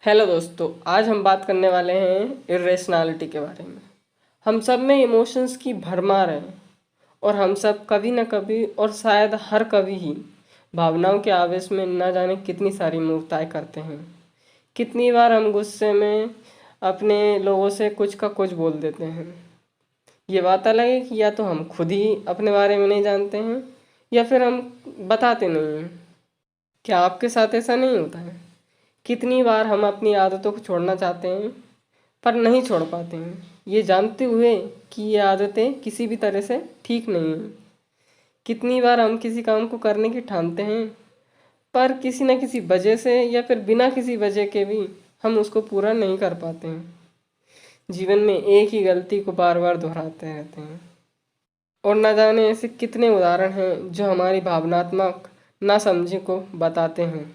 Hello दोस्तों, आज हम बात करने वाले हैं इर्रेशनैलिटी के बारे में। हम सब में इमोशंस की भरमार है और हम सब कभी ना कभी और शायद हर कभी ही भावनाओं के आवेश में ना जाने कितनी सारी मूर्खताएं करते हैं। कितनी बार हम गुस्से में अपने लोगों से कुछ का कुछ बोल देते हैं। ये बात अलग है कि या तो हम खुद ही अपने बारे में नहीं जानते हैं या फिर हम बताते नहीं हैं। क्या आपके साथ ऐसा नहीं होता है? कितनी बार हम अपनी आदतों को छोड़ना चाहते हैं पर नहीं छोड़ पाते हैं, ये जानते हुए कि ये आदतें किसी भी तरह से ठीक नहीं हैं। कितनी बार हम किसी काम को करने की ठानते हैं पर किसी न किसी वजह से या फिर बिना किसी वजह के भी हम उसको पूरा नहीं कर पाते हैं। जीवन में एक ही गलती को बार बार दोहराते रहते हैं और न जाने ऐसे कितने उदाहरण हैं जो हमारी भावनात्मक नासमझी को बताते हैं।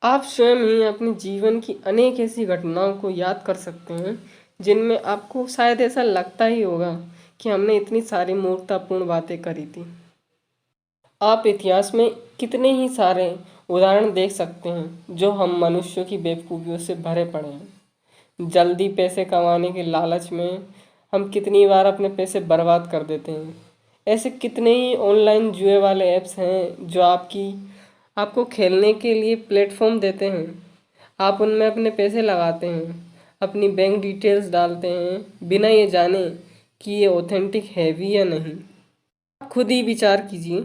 आप स्वयं ही अपने जीवन की अनेक ऐसी घटनाओं को याद कर सकते हैं जिनमें आपको शायद ऐसा लगता ही होगा कि हमने इतनी सारी मूर्खतापूर्ण बातें करी थी। आप इतिहास में कितने ही सारे उदाहरण देख सकते हैं जो हम मनुष्यों की बेवकूफ़ियों से भरे पड़े हैं। जल्दी पैसे कमाने के लालच में हम कितनी बार अपने पैसे बर्बाद कर देते हैं। ऐसे कितने ही ऑनलाइन जुए वाले ऐप्स हैं जो आपको खेलने के लिए प्लेटफॉर्म देते हैं। आप उनमें अपने पैसे लगाते हैं, अपनी बैंक डिटेल्स डालते हैं बिना ये जाने कि ये ऑथेंटिक है भी या नहीं। आप खुद ही विचार कीजिए,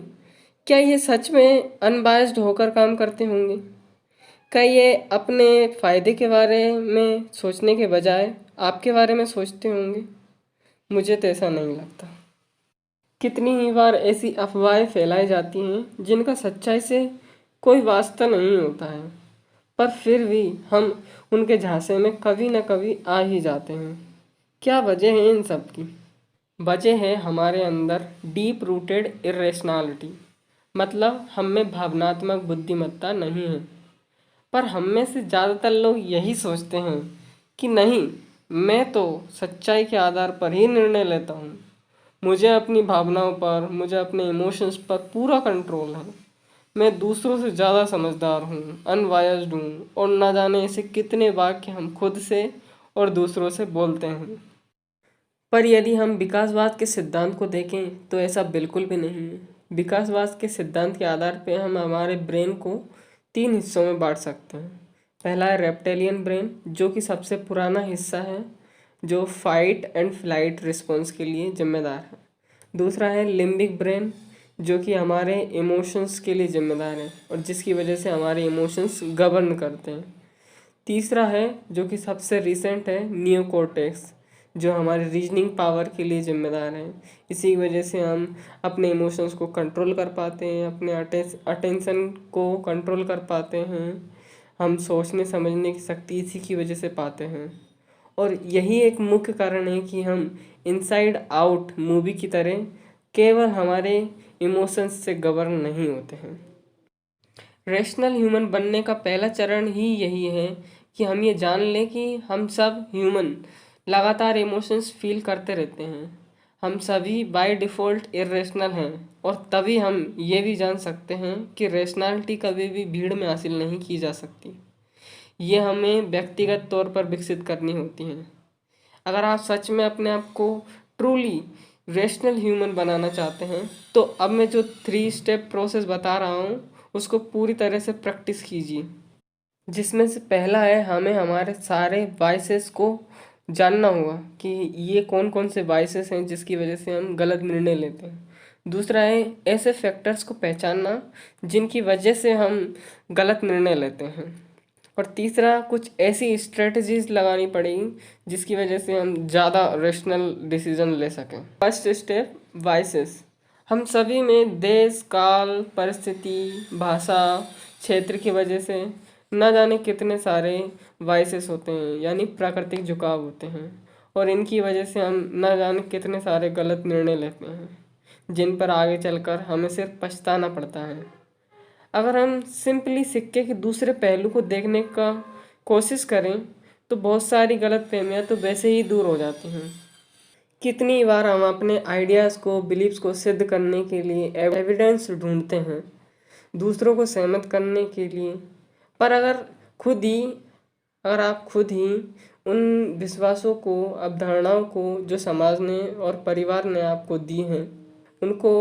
क्या ये सच में अनबायस्ड होकर काम करते होंगे? क्या ये अपने फ़ायदे के बारे में सोचने के बजाय आपके बारे में सोचते होंगे? मुझे तो ऐसा नहीं लगता। कितनी ही बार ऐसी अफवाहें फैलाई जाती हैं जिनका सच्चाई से कोई वास्ता नहीं होता है, पर फिर भी हम उनके झांसे में कभी न कभी आ ही जाते हैं। क्या वजह है इन सब की? वजह है हमारे अंदर डीप रूटेड इरेशनैलिटी, मतलब हम में भावनात्मक बुद्धिमत्ता नहीं है। पर हम में से ज़्यादातर लोग यही सोचते हैं कि नहीं, मैं तो सच्चाई के आधार पर ही निर्णय लेता हूँ। मुझे अपनी भावनाओं पर, मुझे अपने इमोशंस पर पूरा कंट्रोल है। मैं दूसरों से ज़्यादा समझदार हूँ, अनबायस्ड हूँ और ना जाने ऐसे कितने वाक्य हम खुद से और दूसरों से बोलते हैं। पर यदि हम विकासवाद के सिद्धांत को देखें तो ऐसा बिल्कुल भी नहीं है। विकासवाद के सिद्धांत के आधार पर हम हमारे ब्रेन को 3 हिस्सों में बांट सकते हैं। पहला है रेप्टेलियन ब्रेन, जो कि सबसे पुराना हिस्सा है, जो फाइट एंड फ्लाइट रिस्पॉन्स के लिए जिम्मेदार है। दूसरा है लिम्बिक ब्रेन, जो कि हमारे इमोशंस के लिए जिम्मेदार है और जिसकी वजह से हमारे इमोशंस गवर्न करते हैं। तीसरा है, जो कि सबसे रिसेंट है, नियोकॉर्टेक्स, जो हमारे रीजनिंग पावर के लिए जिम्मेदार है। इसी की वजह से हम अपने इमोशंस को कंट्रोल कर पाते हैं, अपने अटेंशन को कंट्रोल कर पाते हैं। हम सोचने समझने की शक्ति इसी की वजह से पाते हैं और यही एक मुख्य कारण है कि हम इनसाइड आउट मूवी की तरह केवल हमारे इमोशंस से गवर्न नहीं होते हैं। रैशनल ह्यूमन बनने का पहला चरण ही यही है कि हम ये जान लें कि हम सब ह्यूमन लगातार इमोशंस फील करते रहते हैं। हम सभी बाय डिफ़ॉल्ट इरेशनल हैं और तभी हम ये भी जान सकते हैं कि रैशनैलिटी कभी भी भीड़ में हासिल नहीं की जा सकती। ये हमें व्यक्तिगत तौर पर विकसित करनी होती हैं। अगर आप सच में अपने आप को ट्रूली रैशनल ह्यूमन बनाना चाहते हैं तो अब मैं जो 3 स्टेप प्रोसेस बता रहा हूँ उसको पूरी तरह से प्रैक्टिस कीजिए। जिसमें से पहला है, हमें हमारे सारे वाइसेस को जानना होगा कि ये कौन कौन से वाइसेस हैं जिसकी वजह से हम गलत निर्णय लेते हैं। दूसरा है ऐसे फैक्टर्स को पहचानना जिनकी वजह से हम गलत निर्णय लेते हैं। और तीसरा, कुछ ऐसी स्ट्रेटजीज लगानी पड़ेगी जिसकी वजह से हम ज़्यादा रेशनल डिसीजन ले सकें। First step, vices. हम सभी में देश, काल, परिस्थिति, भाषा, क्षेत्र की वजह से न जाने कितने सारे वाइसेस होते हैं, यानी प्राकृतिक झुकाव होते हैं और इनकी वजह से हम न जाने कितने सारे गलत निर्णय लेते हैं जिन पर आगे चलकर हमें सिर्फ पछताना पड़ता है। अगर हम सिंपली सिक्के के दूसरे पहलू को देखने का कोशिश करें तो बहुत सारी गलतफहमियां तो वैसे ही दूर हो जाती हैं। कितनी बार हम अपने आइडियाज़ को, बिलीव्स को सिद्ध करने के लिए एविडेंस ढूंढते हैं, दूसरों को सहमत करने के लिए, पर अगर खुद ही अगर आप खुद ही उन विश्वासों को, अवधारणाओं को जो समाज ने और परिवार ने आपको दी हैं, उनको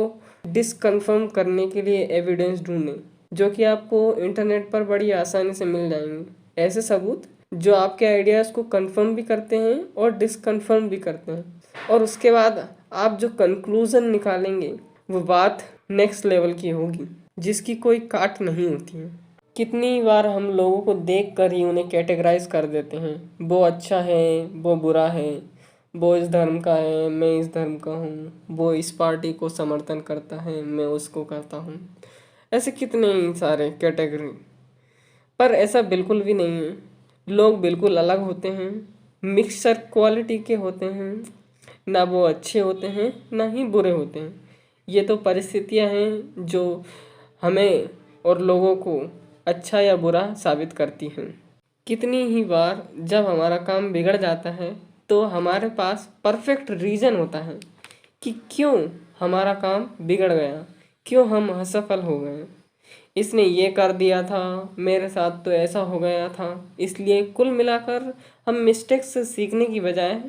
डिसकन्फर्म करने के लिए एविडेंस ढूंढें, जो कि आपको इंटरनेट पर बड़ी आसानी से मिल जाएंगे। ऐसे सबूत जो आपके आइडियाज़ को कंफर्म भी करते हैं और डिसकन्फर्म भी करते हैं। और उसके बाद आप जो कंक्लूज़न निकालेंगे वो बात नेक्स्ट लेवल की होगी, जिसकी कोई काट नहीं होती है। कितनी बार हम लोगों को देख कर ही उन्हें कैटेगराइज कर देते हैं, वो अच्छा है, वो बुरा है, वो इस धर्म का है, मैं इस धर्म का हूँ, वो इस पार्टी को समर्थन करता है, मैं उसको करता हूँ। ऐसे कितने ही सारे कैटेगरी। पर ऐसा बिल्कुल भी नहीं है। लोग बिल्कुल अलग होते हैं, मिक्सचर क्वालिटी के होते हैं। ना वो अच्छे होते हैं, ना ही बुरे होते हैं। ये तो परिस्थितियां हैं जो हमें और लोगों को अच्छा या बुरा साबित करती हैं। कितनी ही बार जब हमारा काम बिगड़ जाता है तो हमारे पास परफेक्ट रीज़न होता है कि क्यों हमारा काम बिगड़ गया, क्यों हम असफल हो गए। इसने ये कर दिया था, मेरे साथ तो ऐसा हो गया था। इसलिए कुल मिलाकर हम मिस्टेक्स से सीखने की बजाय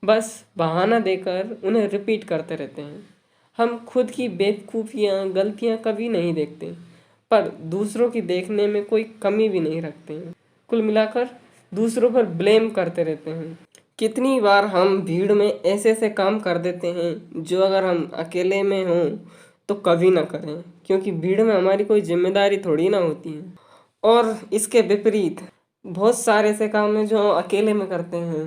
बस बहाना देकर उन्हें रिपीट करते रहते हैं। हम खुद की बेवकूफ़ियाँ, गलतियाँ कभी नहीं देखते, पर दूसरों की देखने में कोई कमी भी नहीं रखते हैं। कुल मिलाकर दूसरों पर ब्लेम करते रहते हैं। कितनी बार हम भीड़ में ऐसे ऐसे काम कर देते हैं जो अगर हम अकेले में हों तो कभी ना करें, क्योंकि भीड़ में हमारी कोई जिम्मेदारी थोड़ी ना होती है। और इसके विपरीत बहुत सारे ऐसे काम हैं जो हम अकेले में करते हैं,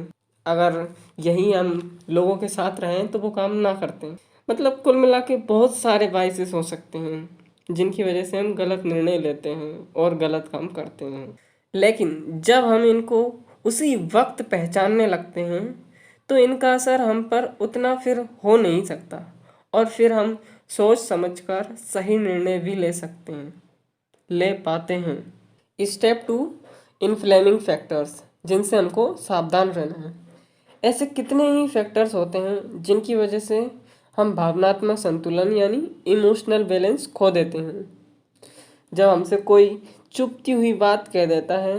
अगर यही हम लोगों के साथ रहें तो वो काम ना करते हैं। मतलब कुल मिला के बहुत सारे वाइसेस हो सकते हैं जिनकी वजह से हम गलत निर्णय लेते हैं और गलत काम करते हैं। लेकिन जब हम इनको उसी वक्त पहचानने लगते हैं तो इनका असर हम पर उतना फिर हो नहीं सकता, और फिर हम सोच समझकर सही निर्णय भी ले सकते हैं, ले पाते हैं। स्टेप 2, इन्फ्लेमिंग फैक्टर्स, जिनसे हमको सावधान रहना है। ऐसे कितने ही फैक्टर्स होते हैं जिनकी वजह से हम भावनात्मक संतुलन यानी इमोशनल बैलेंस खो देते हैं। जब हमसे कोई चुभती हुई बात कह देता है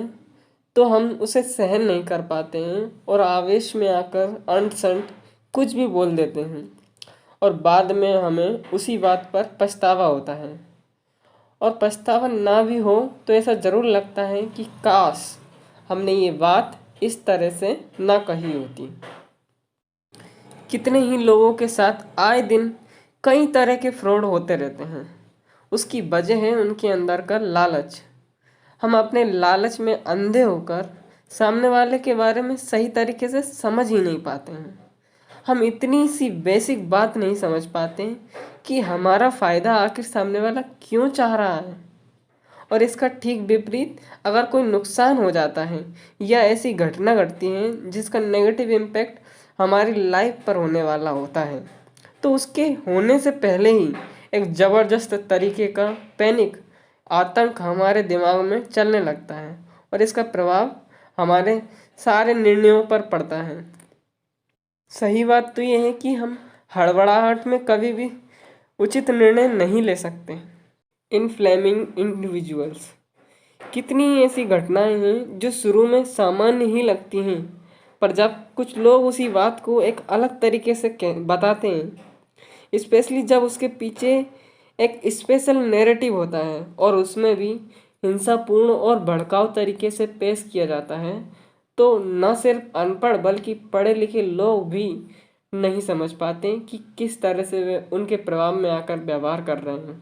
तो हम उसे सहन नहीं कर पाते हैं और आवेश में आकर अंट संट कुछ भी बोल देते हैं, और बाद में हमें उसी बात पर पछतावा होता है। और पछतावा ना भी हो तो ऐसा ज़रूर लगता है कि काश हमने ये बात इस तरह से ना कही होती। कितने ही लोगों के साथ आए दिन कई तरह के फ्रॉड होते रहते हैं। उसकी वजह है उनके अंदर का लालच। हम अपने लालच में अंधे होकर सामने वाले के बारे में सही तरीके से समझ ही नहीं पाते हैं। हम इतनी सी बेसिक बात नहीं समझ पाते कि हमारा फ़ायदा आखिर सामने वाला क्यों चाह रहा है। और इसका ठीक विपरीत, अगर कोई नुकसान हो जाता है या ऐसी घटना घटती है जिसका नेगेटिव इम्पैक्ट हमारी लाइफ पर होने वाला होता है, तो उसके होने से पहले ही एक ज़बरदस्त तरीके का पैनिक, आतंक हमारे दिमाग में चलने लगता है, और इसका प्रभाव हमारे सारे निर्णयों पर पड़ता है। सही बात तो ये है कि हम हड़बड़ाहट में कभी भी उचित निर्णय नहीं ले सकते। इनफ्लेमिंग इंडिविजुअल्स, कितनी ऐसी घटनाएं हैं जो शुरू में सामान्य ही लगती हैं, पर जब कुछ लोग उसी बात को एक अलग तरीके से बताते हैं, स्पेशली जब उसके पीछे एक स्पेशल नैरेटिव होता है और उसमें भी हिंसापूर्ण और भड़काऊ तरीके से पेश किया जाता है, तो न सिर्फ अनपढ़ बल्कि पढ़े लिखे लोग भी नहीं समझ पाते कि किस तरह से वे उनके प्रभाव में आकर व्यवहार कर रहे हैं।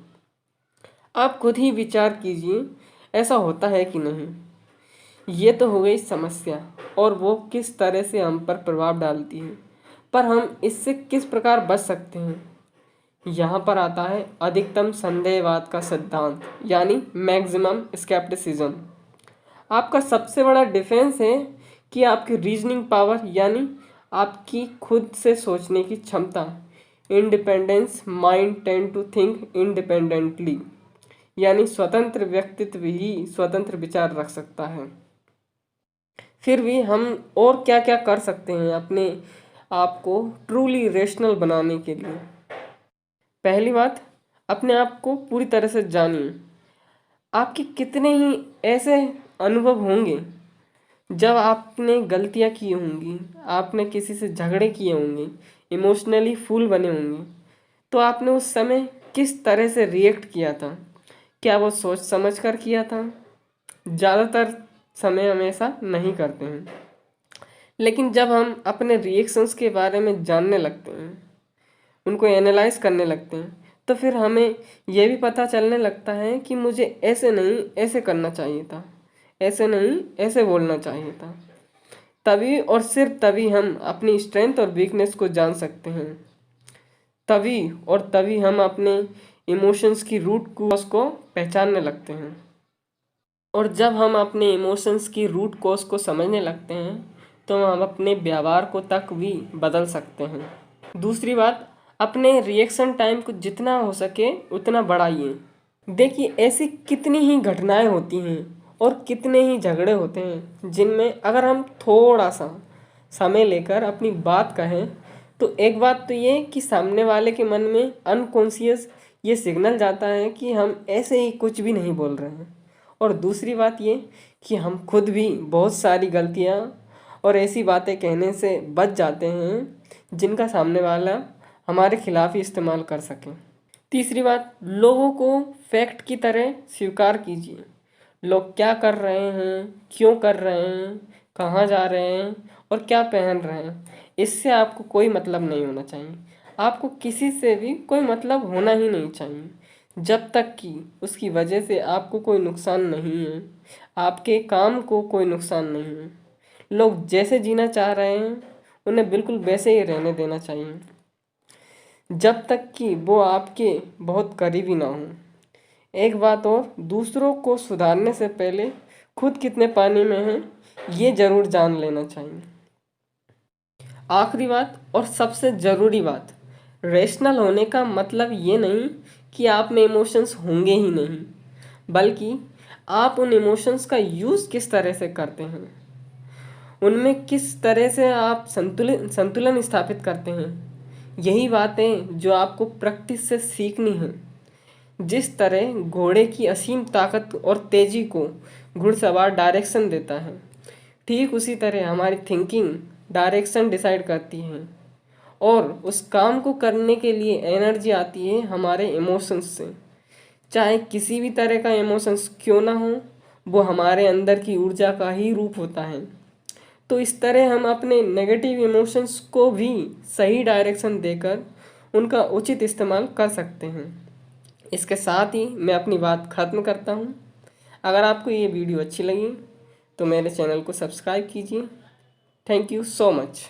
आप खुद ही विचार कीजिए, ऐसा होता है कि नहीं। ये तो हो गई समस्या और वो किस तरह से हम पर प्रभाव डालती है, पर हम इससे किस प्रकार बच सकते हैं। यहाँ पर आता है अधिकतम संदेहवाद का सिद्धांत, यानी मैक्सिमम स्केप्टिसिज्म। आपका सबसे बड़ा डिफेंस है कि आपकी रीजनिंग पावर, यानी आपकी खुद से सोचने की क्षमता। Independence, mind tend to think independently, यानी स्वतंत्र व्यक्तित्व ही स्वतंत्र विचार रख सकता है। फिर भी हम और क्या क्या कर सकते हैं अपने आप को ट्रूली रेशनल बनाने के लिए। पहली बात, अपने आप को पूरी तरह से जानिए। आपके कितने ही ऐसे अनुभव होंगे जब आपने गलतियाँ की होंगी, आपने किसी से झगड़े किए होंगे, इमोशनली फूल बने होंगे, तो आपने उस समय किस तरह से रिएक्ट किया था? क्या वो सोच समझ कर किया था? ज़्यादातर समय हम ऐसा नहीं करते हैं। लेकिन जब हम अपने रिएक्शंस के बारे में जानने लगते हैं, उनको एनालाइज करने लगते हैं, तो फिर हमें ये भी पता चलने लगता है कि मुझे ऐसे नहीं ऐसे करना चाहिए था, ऐसे नहीं ऐसे बोलना चाहिए था। तभी और सिर्फ तभी हम अपनी स्ट्रेंथ और वीकनेस को जान सकते हैं। तभी और तभी हम अपने इमोशंस की रूट कॉज को पहचानने लगते हैं। और जब हम अपने इमोशंस की रूट कॉज को समझने लगते हैं, तो हम अपने व्यवहार को तक भी बदल सकते हैं। दूसरी बात, अपने रिएक्शन टाइम को जितना हो सके उतना बढ़ाइए। देखिए, ऐसी कितनी ही घटनाएं होती हैं और कितने ही झगड़े होते हैं जिनमें अगर हम थोड़ा सा समय लेकर अपनी बात कहें, तो एक बात तो ये कि सामने वाले के मन में अनकॉन्शियस ये सिग्नल जाता है कि हम ऐसे ही कुछ भी नहीं बोल रहे हैं। और दूसरी बात ये कि हम खुद भी बहुत सारी गलतियाँ और ऐसी बातें कहने से बच जाते हैं जिनका सामने वाला हमारे खिलाफ ही इस्तेमाल कर सके। तीसरी बात, लोगों को फैक्ट की तरह स्वीकार कीजिए। लोग क्या कर रहे हैं, क्यों कर रहे हैं, कहाँ जा रहे हैं और क्या पहन रहे हैं, इससे आपको कोई मतलब नहीं होना चाहिए। आपको किसी से भी कोई मतलब होना ही नहीं चाहिए जब तक कि उसकी वजह से आपको कोई नुकसान नहीं है, आपके काम को कोई नुकसान नहीं है। लोग जैसे जीना चाह रहे हैं उन्हें बिल्कुल वैसे ही रहने देना चाहिए, जब तक कि वो आपके बहुत करीबी ना हो। एक बात और, दूसरों को सुधारने से पहले खुद कितने पानी में हैं ये ज़रूर जान लेना चाहिए। आखिरी बात और सबसे ज़रूरी बात, रेशनल होने का मतलब ये नहीं कि आप में इमोशंस होंगे ही नहीं, बल्कि आप उन इमोशंस का यूज़ किस तरह से करते हैं, उनमें किस तरह से आप संतुलन संतुलन स्थापित करते हैं। यही बातें जो आपको प्रैक्टिस से सीखनी हैं। जिस तरह घोड़े की असीम ताकत और तेजी को घुड़सवार डायरेक्शन देता है, ठीक उसी तरह हमारी थिंकिंग डायरेक्शन डिसाइड करती है। और उस काम को करने के लिए एनर्जी आती है हमारे इमोशंस से। चाहे किसी भी तरह का इमोशंस क्यों ना हो, वो हमारे अंदर की ऊर्जा का ही रूप होता है। तो इस तरह हम अपने नेगेटिव इमोशंस को भी सही डायरेक्शन देकर उनका उचित इस्तेमाल कर सकते हैं। इसके साथ ही मैं अपनी बात ख़त्म करता हूँ। अगर आपको ये वीडियो अच्छी लगी तो मेरे चैनल को सब्सक्राइब कीजिए। Thank you so much.